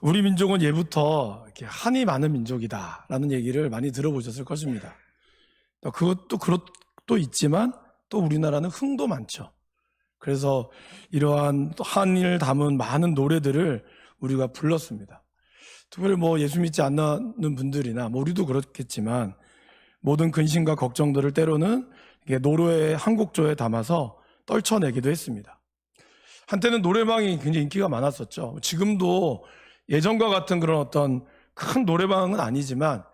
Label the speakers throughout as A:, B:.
A: 우리 민족은 예부터 이렇게 한이 많은 민족이다라는 얘기를 많이 들어보셨을 것입니다. 그것도 있지만 또 우리나라는 흥도 많죠. 그래서 이러한 한을 담은 많은 노래들을 우리가 불렀습니다. 특별히 예수 믿지 않는 분들이나 우리도 그렇겠지만 모든 근심과 걱정들을 때로는 노래의 한 곡조에 담아서 떨쳐내기도 했습니다. 한때는 노래방이 굉장히 인기가 많았었죠. 지금도 예전과 같은 그런 어떤 큰 노래방은 아니지만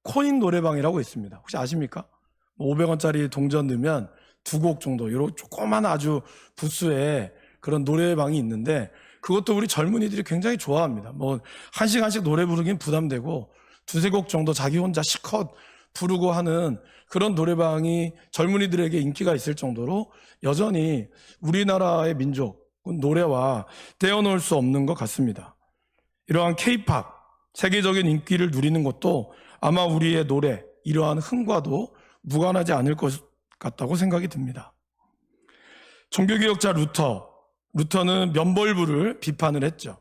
A: 코인 노래방이라고 있습니다. 혹시 아십니까? 500원짜리 동전 넣으면 2곡 정도 이런 조그만 아주 부스에 그런 노래방이 있는데 그것도 우리 젊은이들이 굉장히 좋아합니다. 한 시간씩 노래 부르긴 부담되고 2-3곡 정도 자기 혼자 실컷 부르고 하는 그런 노래방이 젊은이들에게 인기가 있을 정도로 여전히 우리나라의 민족 노래와 떼어놓을 수 없는 것 같습니다. 이러한 K-팝 세계적인 인기를 누리는 것도 아마 우리의 노래 이러한 흥과도 무관하지 않을 것 같다고 생각이 듭니다. 종교개혁자 루터는 면벌부를 비판을 했죠.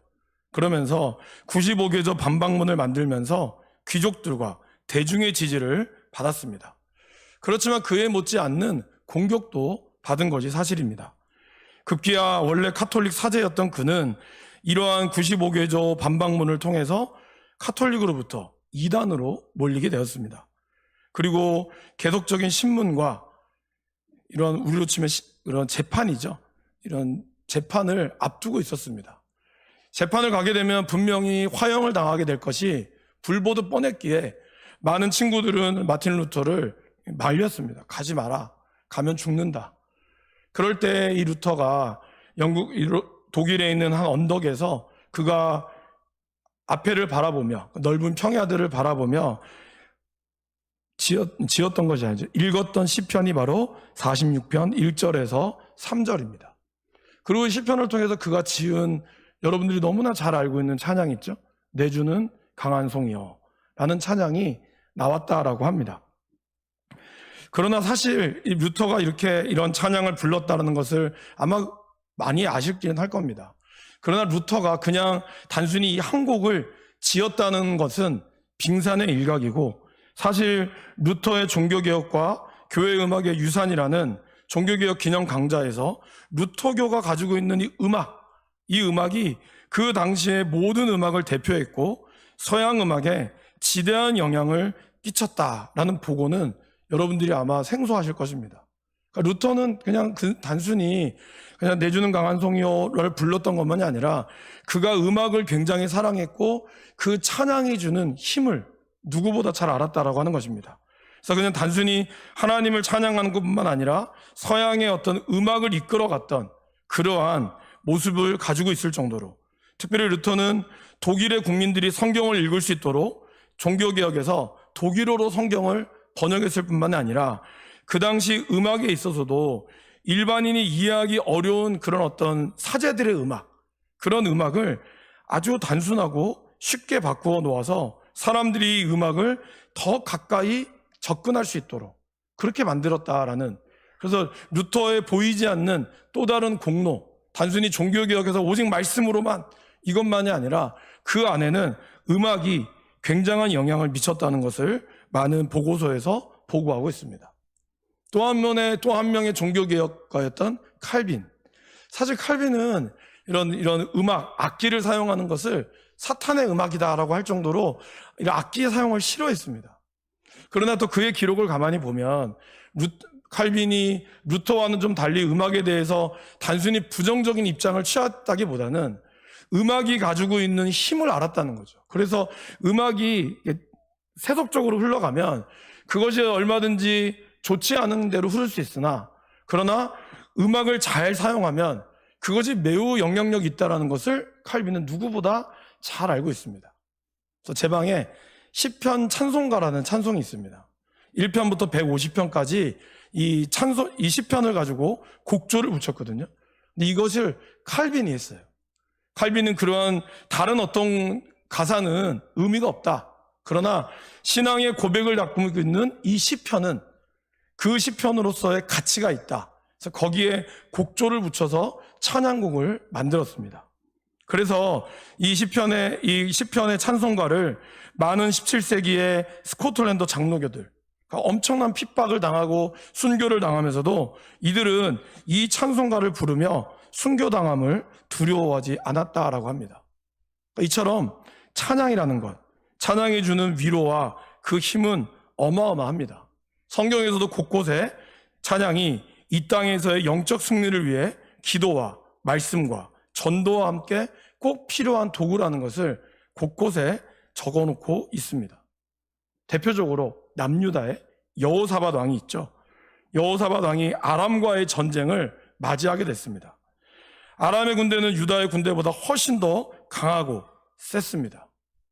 A: 그러면서 95개조 반박문을 만들면서 귀족들과 대중의 지지를 받았습니다. 그렇지만 그에 못지않는 공격도 받은 것이 사실입니다. 급기야 원래 카톨릭 사제였던 그는 이러한 95개조 반박문을 통해서 카톨릭으로부터 이단으로 몰리게 되었습니다. 그리고 계속적인 신문과 이런 우리로 치면 이런 재판이죠. 이런 재판을 앞두고 있었습니다. 재판을 가게 되면 분명히 화형을 당하게 될 것이 불보듯 뻔했기에 많은 친구들은 마틴 루터를 말렸습니다. 가지 마라. 가면 죽는다. 그럴 때 이 루터가 독일에 있는 한 언덕에서 그가 앞에를 바라보며 넓은 평야들을 바라보며 지었던 것이 아니죠. 읽었던 시편이 바로 46편 1절에서 3절입니다. 그리고 시편을 통해서 그가 지은 여러분들이 너무나 잘 알고 있는 찬양 있죠. 내 주는 강한 송이여 라는 찬양이 나왔다라고 합니다. 그러나 사실 이 루터가 이런 찬양을 불렀다는 것을 아마 많이 아실지는 할 겁니다. 그러나 루터가 그냥 단순히 이 한 곡을 지었다는 것은 빙산의 일각이고 사실 루터의 종교개혁과 교회음악의 유산이라는 종교개혁 기념 강좌에서 루터교가 가지고 있는 이 음악이 그 당시의 모든 음악을 대표했고 서양 음악에 지대한 영향을 끼쳤다라는 보고는 여러분들이 아마 생소하실 것입니다. 그러니까 루터는 그냥 단순히 그냥 내주는 강한 송이요를 불렀던 것만이 아니라 그가 음악을 굉장히 사랑했고 그 찬양이 주는 힘을 누구보다 잘 알았다라고 하는 것입니다. 그래서 그냥 단순히 하나님을 찬양하는 것뿐만 아니라 서양의 어떤 음악을 이끌어갔던 그러한 모습을 가지고 있을 정도로 특별히 루터는 독일의 국민들이 성경을 읽을 수 있도록 종교개혁에서 독일어로 성경을 번역했을 뿐만 아니라 그 당시 음악에 있어서도 일반인이 이해하기 어려운 그런 어떤 사제들의 그런 음악을 아주 단순하고 쉽게 바꾸어 놓아서 사람들이 이 음악을 더 가까이 접근할 수 있도록 그렇게 만들었다라는, 그래서 루터에 보이지 않는 또 다른 공로, 단순히 종교개혁에서 오직 말씀으로만 이것만이 아니라 그 안에는 음악이 굉장한 영향을 미쳤다는 것을 많은 보고서에서 보고하고 있습니다. 또 한 명의 종교개혁가였던 칼빈. 사실 칼빈은 이런 음악, 악기를 사용하는 것을 사탄의 음악이다라고 할 정도로 이런 악기의 사용을 싫어했습니다. 그러나 또 그의 기록을 가만히 보면 칼빈이 루터와는 좀 달리 음악에 대해서 단순히 부정적인 입장을 취했다기보다는 음악이 가지고 있는 힘을 알았다는 거죠. 그래서 음악이 세속적으로 흘러가면 그것이 얼마든지 좋지 않은 대로 흐를 수 있으나 그러나 음악을 잘 사용하면 그것이 매우 영향력이 있다는 것을 칼빈은 누구보다 잘 알고 있습니다. 그래서 제 방에 시편 찬송가라는 찬송이 있습니다. 1편부터 150편까지 이 시편을 가지고 곡조를 붙였거든요. 근데 이것을 칼빈이 했어요. 칼빈은 그러한 다른 어떤 가사는 의미가 없다. 그러나 신앙의 고백을 담고 있는 이 시편은 그 시편으로서의 가치가 있다. 그래서 거기에 곡조를 붙여서 찬양곡을 만들었습니다. 그래서 이 시편의 찬송가를 많은 17세기의 스코틀랜드 장로교들, 그러니까 엄청난 핍박을 당하고 순교를 당하면서도 이들은 이 찬송가를 부르며 순교당함을 두려워하지 않았다라고 합니다. 이처럼 찬양이라는 것, 찬양이 주는 위로와 그 힘은 어마어마합니다. 성경에서도 곳곳에 찬양이 이 땅에서의 영적 승리를 위해 기도와 말씀과 전도와 함께 꼭 필요한 도구라는 것을 곳곳에 적어놓고 있습니다. 대표적으로 남유다에 여호사밧 왕이 있죠. 여호사밧 왕이 아람과의 전쟁을 맞이하게 됐습니다. 아람의 군대는 유다의 군대보다 훨씬 더 강하고 셌습니다.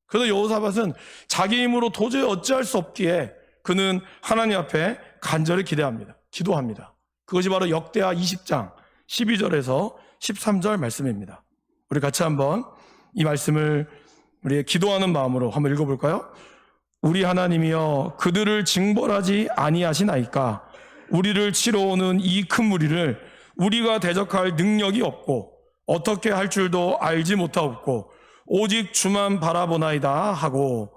A: 그래서 여호사밧은 자기 힘으로 도저히 어찌할 수 없기에 그는 하나님 앞에 간절히 기도합니다. 그것이 바로 역대하 20장 12절에서 13절 말씀입니다. 우리 같이 한번 이 말씀을 우리의 기도하는 마음으로 한번 읽어볼까요? 우리 하나님이여, 그들을 징벌하지 아니하시나이까? 우리를 치러 오는 이 큰 무리를 우리가 대적할 능력이 없고 어떻게 할 줄도 알지 못하옵고 오직 주만 바라보나이다 하고,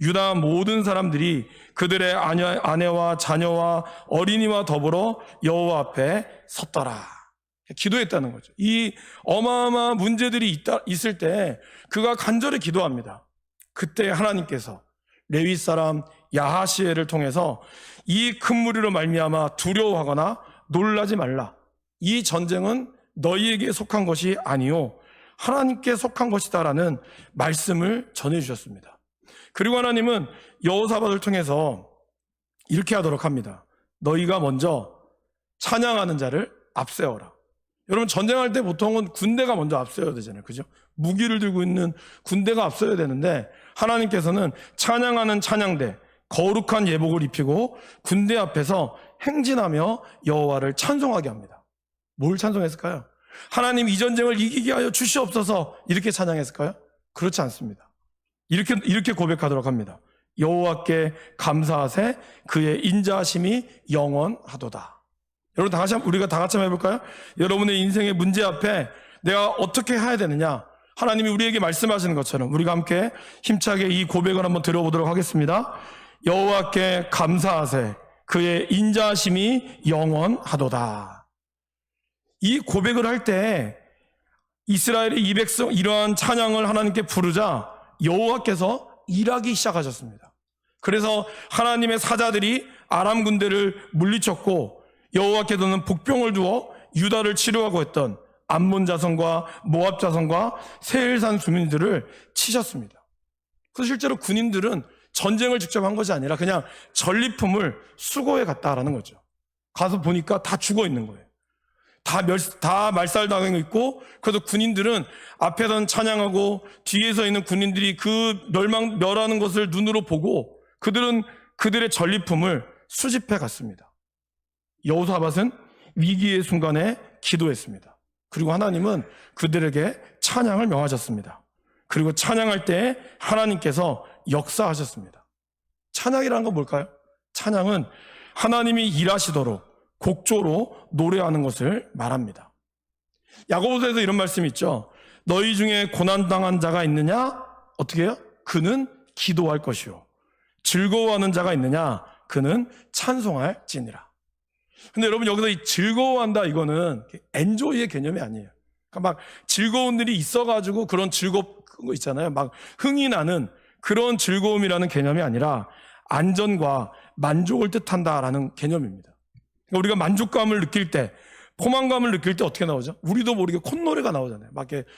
A: 유다 모든 사람들이 그들의 아내와 자녀와 어린이와 더불어 여호와 앞에 섰더라. 기도했다는 거죠. 이 어마어마한 문제들이 있을 때 그가 간절히 기도합니다. 그때 하나님께서 레위 사람 야하시엘을 통해서 이 큰 무리로 말미암아 두려워하거나 놀라지 말라. 이 전쟁은 너희에게 속한 것이 아니요 하나님께 속한 것이다라는 말씀을 전해주셨습니다. 그리고 하나님은 여호사밧을 통해서 이렇게 하도록 합니다. 너희가 먼저 찬양하는 자를 앞세워라. 여러분, 전쟁할 때 보통은 군대가 먼저 앞서야 되잖아요. 그죠? 무기를 들고 있는 군대가 앞서야 되는데 하나님께서는 찬양하는 찬양대, 거룩한 예복을 입히고 군대 앞에서 행진하며 여호와를 찬송하게 합니다. 뭘 찬송했을까요? 하나님, 이 전쟁을 이기게 하여 주시옵소서, 이렇게 찬양했을까요? 그렇지 않습니다. 이렇게 고백하도록 합니다. 여호와께 감사하세, 그의 인자하심이 영원하도다. 여러분, 우리가 다 같이 한번 해볼까요? 여러분의 인생의 문제 앞에 내가 어떻게 해야 되느냐, 하나님이 우리에게 말씀하시는 것처럼 우리가 함께 힘차게 이 고백을 한번 들어보도록 하겠습니다. 여호와께 감사하세, 그의 인자하심이 영원하도다. 이 고백을 할 때 이스라엘의 이 백성 이러한 찬양을 하나님께 부르자 여호와께서 일하기 시작하셨습니다. 그래서 하나님의 사자들이 아람 군대를 물리쳤고 여호와께서는 복병을 두어 유다를 치료하고 했던 암몬 자손과 모압 자손과 세일산 주민들을 치셨습니다. 그래서 실제로 군인들은 전쟁을 직접 한 것이 아니라 그냥 전리품을 수거해 갔다라는 거죠. 가서 보니까 다 죽어 있는 거예요. 다 말살당하고 있고, 그래서 군인들은 앞에선 찬양하고 뒤에 서 있는 군인들이 그 멸하는 것을 눈으로 보고 그들은 그들의 전리품을 수집해 갔습니다. 여호사밧은 위기의 순간에 기도했습니다. 그리고 하나님은 그들에게 찬양을 명하셨습니다. 그리고 찬양할 때 하나님께서 역사하셨습니다. 찬양이라는 건 뭘까요? 찬양은 하나님이 일하시도록 곡조로 노래하는 것을 말합니다. 야고보서에서 이런 말씀이 있죠. 너희 중에 고난당한 자가 있느냐? 어떻게 해요? 그는 기도할 것이요. 즐거워하는 자가 있느냐? 그는 찬송할지니라. 근데 여러분, 여기서 이 즐거워한다, 이거는 엔조이의 개념이 아니에요. 그러니까 막 즐거운 일이 있어가지고 그런 즐거운 거 있잖아요. 막 흥이 나는 그런 즐거움이라는 개념이 아니라 안전과 만족을 뜻한다라는 개념입니다. 그러니까 우리가 만족감을 느낄 때, 포만감을 느낄 때 어떻게 나오죠? 우리도 모르게 콧노래가 나오잖아요. 막 이렇게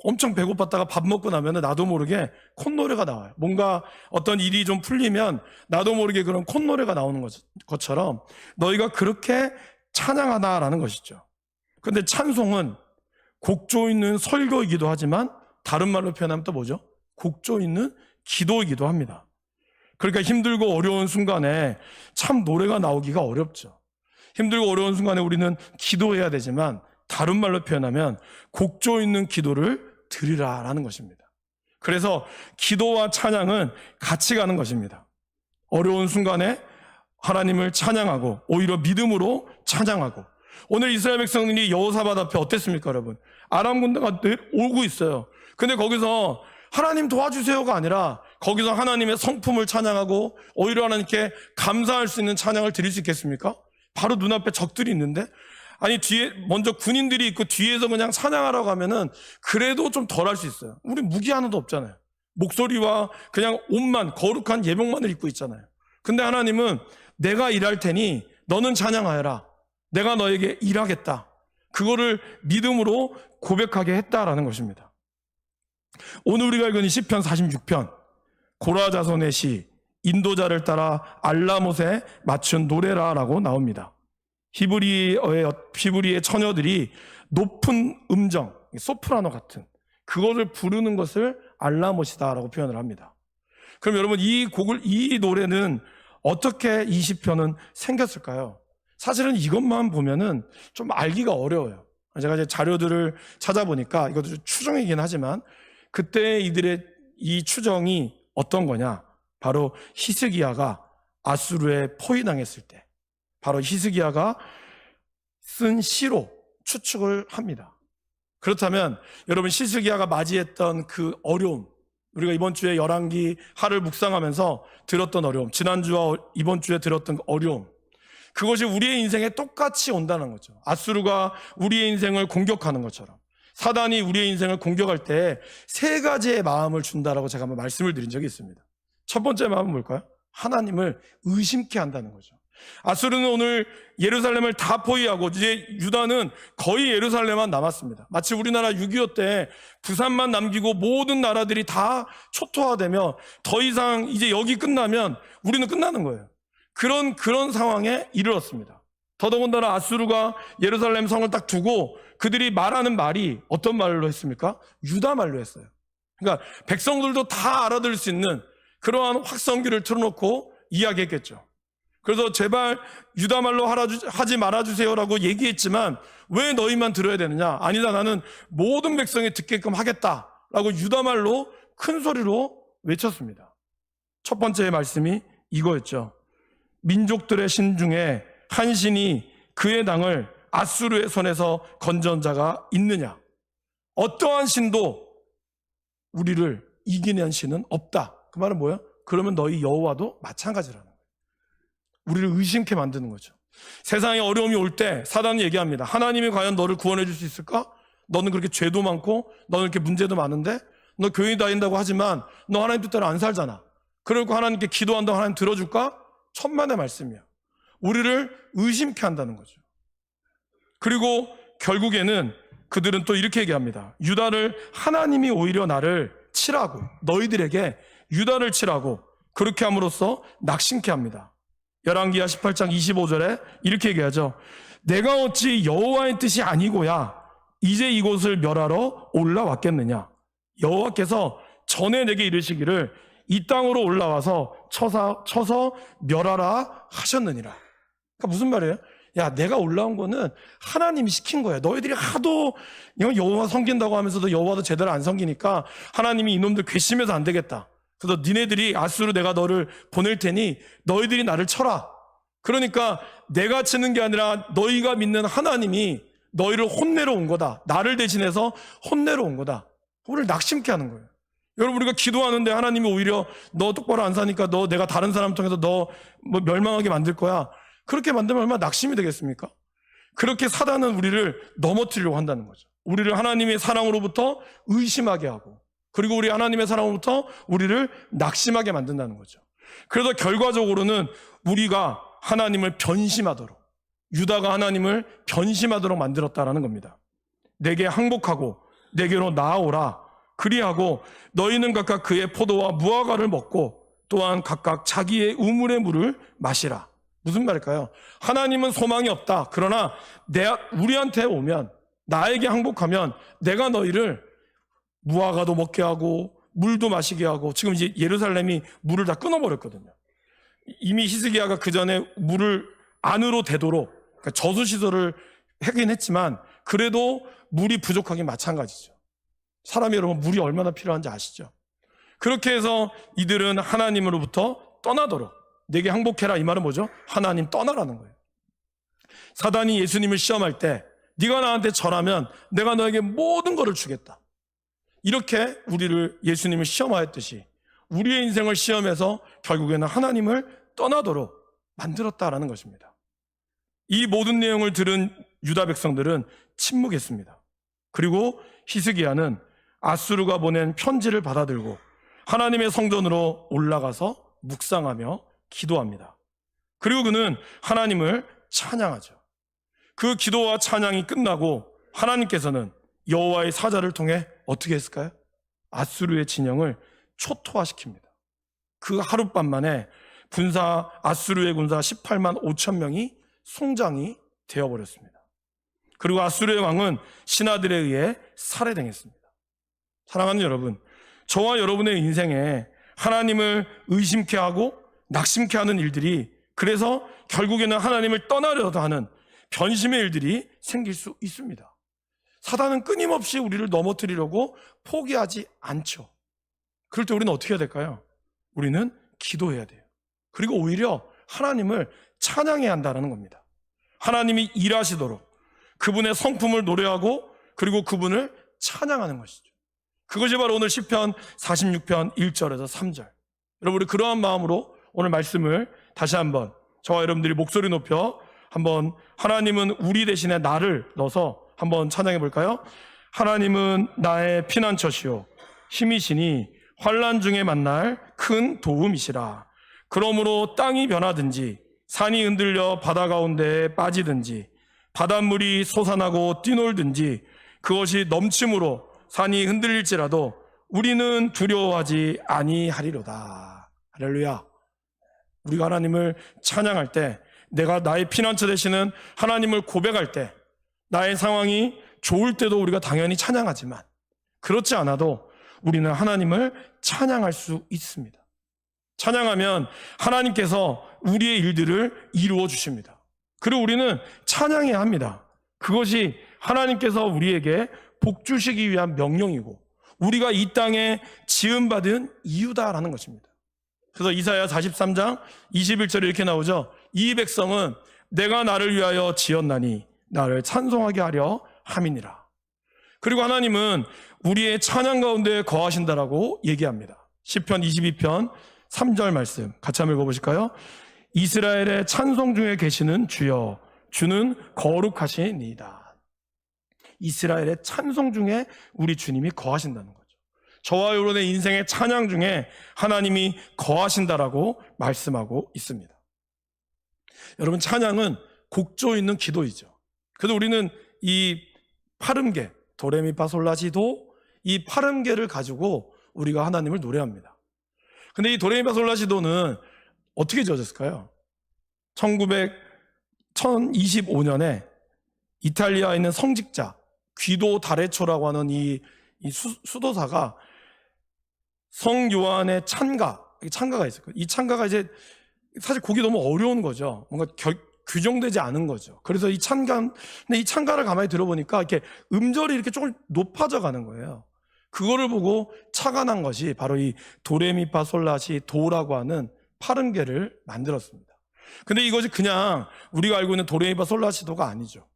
A: 엄청 배고팠다가 밥 먹고 나면 나도 모르게 콧노래가 나와요. 뭔가 어떤 일이 좀 풀리면 나도 모르게 그런 콧노래가 나오는 것처럼 너희가 그렇게 찬양하다라는 것이죠. 그런데 찬송은 곡조 있는 설교이기도 하지만 다른 말로 표현하면 또 뭐죠? 곡조 있는 기도이기도 합니다. 그러니까 힘들고 어려운 순간에 참 노래가 나오기가 어렵죠. 힘들고 어려운 순간에 우리는 기도해야 되지만 다른 말로 표현하면 곡조 있는 기도를 드리라라는 것입니다. 그래서 기도와 찬양은 같이 가는 것입니다. 어려운 순간에 하나님을 찬양하고 오히려 믿음으로 찬양하고, 오늘 이스라엘 백성들이 여호사밧 앞에 어땠습니까, 여러분? 아람 군대가 오고 있어요. 근데 거기서 하나님 도와주세요가 아니라 거기서 하나님의 성품을 찬양하고 오히려 하나님께 감사할 수 있는 찬양을 드릴 수 있겠습니까? 바로 눈앞에 적들이 있는데, 아니 뒤에 먼저 군인들이 있고 뒤에서 그냥 찬양하라고 하면은 그래도 좀 덜 할 수 있어요. 우리 무기 하나도 없잖아요. 목소리와 그냥 옷만, 거룩한 예복만을 입고 있잖아요. 근데 하나님은 내가 일할 테니 너는 찬양하여라. 내가 너에게 일하겠다. 그거를 믿음으로 고백하게 했다라는 것입니다. 오늘 우리가 읽은 시편 46편, 고라 자손의 시, 인도자를 따라 알라못에 맞춘 노래라라고 나옵니다. 히브리의 처녀들이 높은 음정, 소프라노 같은 그거를 부르는 것을 알라못이다라고 표현을 합니다. 그럼 여러분, 이 노래는 어떻게 이 시편은 생겼을까요? 사실은 이것만 보면은 좀 알기가 어려워요. 제가 이제 자료들을 찾아보니까 이것도 추정이긴 하지만 그때 이들의 이 추정이 어떤 거냐? 바로 히스기야가 아수르에 포위당했을 때, 바로 히스기야가 쓴 시로 추측을 합니다. 그렇다면 여러분, 히스기야가 맞이했던 그 어려움, 우리가 이번 주에 열왕기 하를 묵상하면서 들었던 어려움, 지난주와 이번 주에 들었던 어려움, 그것이 우리의 인생에 똑같이 온다는 거죠. 아수르가 우리의 인생을 공격하는 것처럼 사단이 우리의 인생을 공격할 때 세 가지의 마음을 준다라고 제가 한번 말씀을 드린 적이 있습니다. 첫 번째 마음은 뭘까요? 하나님을 의심케 한다는 거죠. 아수르는 오늘 예루살렘을 다 포위하고 이제 유다는 거의 예루살렘만 남았습니다. 마치 우리나라 6.25 때 부산만 남기고 모든 나라들이 다 초토화되며 더 이상 이제 여기 끝나면 우리는 끝나는 거예요. 그런 상황에 이르렀습니다. 더더군다나 아수르가 예루살렘 성을 딱 두고 그들이 말하는 말이 어떤 말로 했습니까? 유다 말로 했어요. 그러니까 백성들도 다 알아들을 수 있는 그러한 확성기를 틀어놓고 이야기했겠죠. 그래서 제발 유다 말로 하지 말아주세요라고 얘기했지만 왜 너희만 들어야 되느냐? 아니다, 나는 모든 백성이 듣게끔 하겠다라고 유다 말로 큰 소리로 외쳤습니다. 첫 번째 말씀이 이거였죠. 민족들의 신 중에 한 신이 그의 당을 아수르의 손에서 건전 자가 있느냐? 어떠한 신도 우리를 이기는 신은 없다. 그 말은 뭐야? 그러면 너희 여호와도 마찬가지라는 거예요. 우리를 의심케 만드는 거죠. 세상에 어려움이 올 때 사단이 얘기합니다. 하나님이 과연 너를 구원해 줄 수 있을까? 너는 그렇게 죄도 많고 너는 이렇게 문제도 많은데 너 교회 다닌다고 하지만 너 하나님 뜻대로 안 살잖아. 그리고 하나님께 기도한다고 하나님 들어줄까? 천만의 말씀이야. 우리를 의심케 한다는 거죠. 그리고 결국에는 그들은 또 이렇게 얘기합니다. 유다를 하나님이 오히려 나를 치라고, 너희들에게 유다를 치라고 그렇게 함으로써 낙심케 합니다. 열왕기하 18장 25절에 이렇게 얘기하죠. 내가 어찌 여호와의 뜻이 아니고야 이제 이곳을 멸하러 올라왔겠느냐? 여호와께서 전에 내게 이르시기를 이 땅으로 올라와서 쳐서 멸하라 하셨느니라. 그러니까 무슨 말이에요? 야, 내가 올라온 거는 하나님이 시킨 거야. 너희들이 하도 여호와 섬긴다고 하면서도 여호와도 제대로 안 섬기니까 하나님이 이놈들 괘씸해서 안 되겠다. 그래서 니네들이 아수르 내가 너를 보낼 테니 너희들이 나를 쳐라. 그러니까 내가 치는 게 아니라 너희가 믿는 하나님이 너희를 혼내러 온 거다. 나를 대신해서 혼내러 온 거다. 우리를 낙심케 하는 거예요. 여러분, 우리가 기도하는데 하나님이 오히려 너 똑바로 안 사니까 너 내가 다른 사람 통해서 너 뭐 멸망하게 만들 거야. 그렇게 만들면 얼마나 낙심이 되겠습니까? 그렇게 사단은 우리를 넘어뜨리려고 한다는 거죠. 우리를 하나님의 사랑으로부터 의심하게 하고, 그리고 우리 하나님의 사랑으로부터 우리를 낙심하게 만든다는 거죠. 그래서 결과적으로는 우리가 하나님을 변심하도록, 유다가 하나님을 변심하도록 만들었다라는 겁니다. 내게 항복하고 내게로 나아오라. 그리하고 너희는 각각 그의 포도와 무화과를 먹고 또한 각각 자기의 우물의 물을 마시라. 무슨 말일까요? 하나님은 소망이 없다. 그러나 우리한테 오면, 나에게 항복하면 내가 너희를 무화과도 먹게 하고 물도 마시게 하고, 지금 이제 예루살렘이 물을 다 끊어버렸거든요. 이미 히스기야가 그 전에 물을 안으로 대도록, 그러니까 저수시설을 하긴 했지만 그래도 물이 부족하긴 마찬가지죠. 사람이 여러분 물이 얼마나 필요한지 아시죠? 그렇게 해서 이들은 하나님으로부터 떠나도록, 내게 항복해라 이 말은 뭐죠? 하나님 떠나라는 거예요. 사단이 예수님을 시험할 때 네가 나한테 절하면 내가 너에게 모든 것을 주겠다. 이렇게 우리를 예수님을 시험하였듯이 우리의 인생을 시험해서 결국에는 하나님을 떠나도록 만들었다라는 것입니다. 이 모든 내용을 들은 유다 백성들은 침묵했습니다. 그리고 히스기야는 아수르가 보낸 편지를 받아들고 하나님의 성전으로 올라가서 묵상하며 기도합니다. 그리고 그는 하나님을 찬양하죠. 그 기도와 찬양이 끝나고 하나님께서는 여호와의 사자를 통해 어떻게 했을까요? 아수르의 진영을 초토화시킵니다. 그 하룻밤 만에 아수르의 군사 18만 5천 명이 송장이 되어버렸습니다. 그리고 아수르의 왕은 신하들에 의해 살해당했습니다. 사랑하는 여러분, 저와 여러분의 인생에 하나님을 의심케 하고 낙심케 하는 일들이, 그래서 결국에는 하나님을 떠나려도 하는 변심의 일들이 생길 수 있습니다. 사단은 끊임없이 우리를 넘어뜨리려고 포기하지 않죠. 그럴 때 우리는 어떻게 해야 될까요? 우리는 기도해야 돼요. 그리고 오히려 하나님을 찬양해야 한다는 겁니다. 하나님이 일하시도록 그분의 성품을 노래하고 그리고 그분을 찬양하는 것이죠. 그것이 바로 오늘 시편 46편 1절에서 3절. 여러분, 우리 그러한 마음으로 오늘 말씀을 다시 한번 저와 여러분들이 목소리 높여 한번 하나님은 우리 대신에 나를 넣어서 한번 찬양해 볼까요? 하나님은 나의 피난처시요 힘이시니 환난 중에 만날 큰 도움이시라. 그러므로 땅이 변하든지 산이 흔들려 바다 가운데에 빠지든지 바닷물이 솟아나고 뛰놀든지 그것이 넘침으로 산이 흔들릴지라도 우리는 두려워하지 아니하리로다. 할렐루야. 우리가 하나님을 찬양할 때, 내가 나의 피난처 되시는 하나님을 고백할 때, 나의 상황이 좋을 때도 우리가 당연히 찬양하지만 그렇지 않아도 우리는 하나님을 찬양할 수 있습니다. 찬양하면 하나님께서 우리의 일들을 이루어 주십니다. 그리고 우리는 찬양해야 합니다. 그것이 하나님께서 우리에게 복 주시기 위한 명령이고 우리가 이 땅에 지음받은 이유다라는 것입니다. 그래서 이사야 43장 21절에 이렇게 나오죠. 이 백성은 내가 나를 위하여 지었나니 나를 찬송하게 하려 함이니라. 그리고 하나님은 우리의 찬양 가운데 거하신다라고 얘기합니다. 시편 22편 3절 말씀 같이 한번 읽어보실까요? 이스라엘의 찬송 중에 계시는 주여, 주는 거룩하시니이다. 이스라엘의 찬송 중에 우리 주님이 거하신다는 거죠. 저와 여러분의 인생의 찬양 중에 하나님이 거하신다라고 말씀하고 있습니다. 여러분, 찬양은 곡조 있는 기도이죠. 그래서 우리는 이 파름계, 도레미파솔라시도, 이 파름계를 가지고 우리가 하나님을 노래합니다. 근데 이 도레미파솔라시도는 어떻게 지어졌을까요? 1025년에 이탈리아에 있는 성직자 귀도 다레초라고 하는 이 수도사가 성 요한의 찬가가 있을 거예요. 이 찬가가 이제 사실 곡이 너무 어려운 거죠. 뭔가 규정되지 않은 거죠. 그래서 근데 이 찬가를 가만히 들어보니까 이렇게 음절이 이렇게 조금 높아져 가는 거예요. 그거를 보고 착안한 것이 바로 이 도레미파솔라시 도라고 하는 파름계를 만들었습니다. 근데 이것이 그냥 우리가 알고 있는 도레미파솔라시도가 아니죠.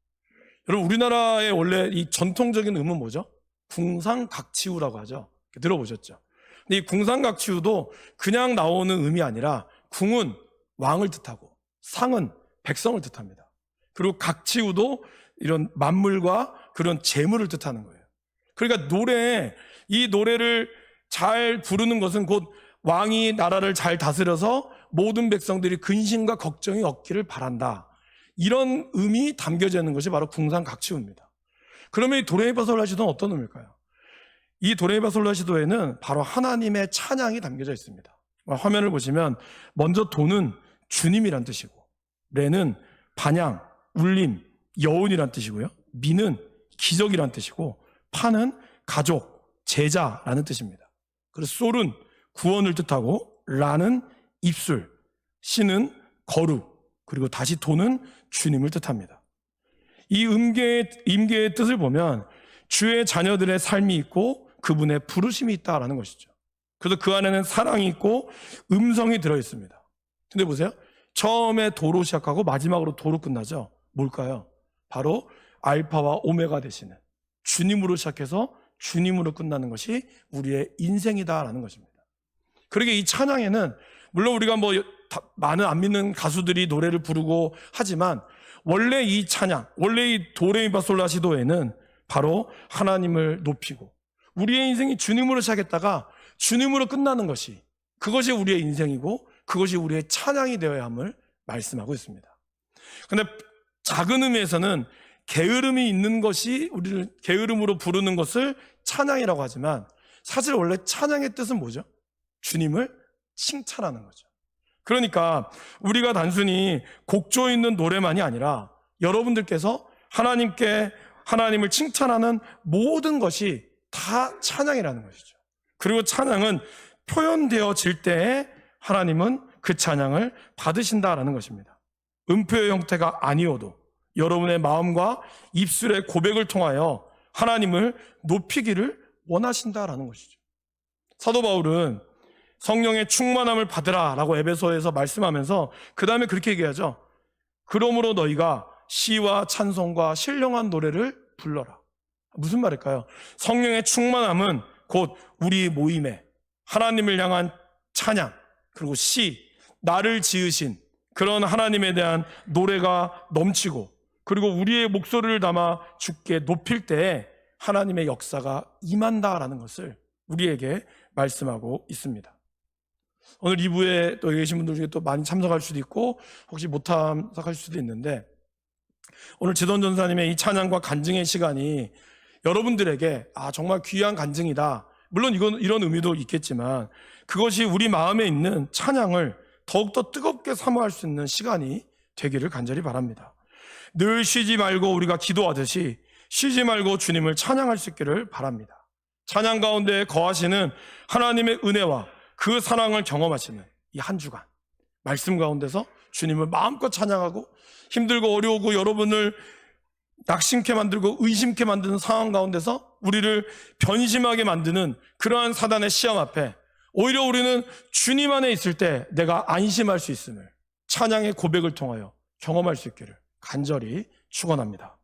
A: 여러분, 우리나라의 원래 이 전통적인 음은 뭐죠? 궁상각치우라고 하죠. 들어보셨죠? 근데 이 궁상각치우도 그냥 나오는 음이 아니라, 궁은 왕을 뜻하고 상은 백성을 뜻합니다. 그리고 각치우도 이런 만물과 그런 재물을 뜻하는 거예요. 그러니까 이 노래를 잘 부르는 것은 곧 왕이 나라를 잘 다스려서 모든 백성들이 근심과 걱정이 없기를 바란다. 이런 의미 담겨져 있는 것이 바로 궁상각치우입니다. 그러면 이 도레미파솔라시도는 어떤 의미일까요? 이 도레미파솔라시도에는 바로 하나님의 찬양이 담겨져 있습니다. 화면을 보시면 먼저 도는 주님이란 뜻이고, 레는 반향, 울림, 여운이란 뜻이고요. 미는 기적이란 뜻이고, 파는 가족, 제자라는 뜻입니다. 그래서 솔은 구원을 뜻하고, 라는 입술, 시는 거룩, 그리고 다시 도는 주님을 뜻합니다. 이 임계의 뜻을 보면 주의 자녀들의 삶이 있고 그분의 부르심이 있다라는 것이죠. 그래서 그 안에는 사랑이 있고 음성이 들어있습니다. 근데 보세요. 처음에 도로 시작하고 마지막으로 도로 끝나죠. 뭘까요? 바로 알파와 오메가 되시는 주님으로 시작해서 주님으로 끝나는 것이 우리의 인생이다라는 것입니다. 그러게 이 찬양에는 물론 우리가 많은 안 믿는 가수들이 노래를 부르고 하지만 원래 이 찬양, 원래 이 도레미파솔라시도에는 바로 하나님을 높이고 우리의 인생이 주님으로 시작했다가 주님으로 끝나는 것이 그것이 우리의 인생이고 그것이 우리의 찬양이 되어야 함을 말씀하고 있습니다. 그런데 작은 의미에서는 게으름이 있는 것이 우리를 게으름으로 부르는 것을 찬양이라고 하지만 사실 원래 찬양의 뜻은 뭐죠? 주님을 칭찬하는 거죠. 그러니까 우리가 단순히 곡조 있는 노래만이 아니라 여러분들께서 하나님을 칭찬하는 모든 것이 다 찬양이라는 것이죠. 그리고 찬양은 표현되어질 때에 하나님은 그 찬양을 받으신다라는 것입니다. 음표의 형태가 아니어도 여러분의 마음과 입술의 고백을 통하여 하나님을 높이기를 원하신다라는 것이죠. 사도 바울은 성령의 충만함을 받으라 라고 에베소에서 말씀하면서 그 다음에 그렇게 얘기하죠. 그러므로 너희가 시와 찬송과 신령한 노래를 불러라. 무슨 말일까요? 성령의 충만함은 곧 우리 모임에 하나님을 향한 찬양, 그리고 시, 나를 지으신 그런 하나님에 대한 노래가 넘치고 그리고 우리의 목소리를 담아 주께 높일 때에 하나님의 역사가 임한다라는 것을 우리에게 말씀하고 있습니다. 오늘 2부에 또 계신 분들 중에 또 많이 참석할 수도 있고 혹시 못 참석할 수도 있는데 오늘 지돈 전사님의 이 찬양과 간증의 시간이 여러분들에게 정말 귀한 간증이다. 물론 이런 의미도 있겠지만 그것이 우리 마음에 있는 찬양을 더욱더 뜨겁게 사모할 수 있는 시간이 되기를 간절히 바랍니다. 늘 쉬지 말고 우리가 기도하듯이 쉬지 말고 주님을 찬양할 수 있기를 바랍니다. 찬양 가운데 거하시는 하나님의 은혜와 그 사랑을 경험하시는 이 한 주간 말씀 가운데서 주님을 마음껏 찬양하고 힘들고 어려우고 여러분을 낙심케 만들고 의심케 만드는 상황 가운데서 우리를 변심하게 만드는 그러한 사단의 시험 앞에 오히려 우리는 주님 안에 있을 때 내가 안심할 수 있음을 찬양의 고백을 통하여 경험할 수 있기를 간절히 축원합니다.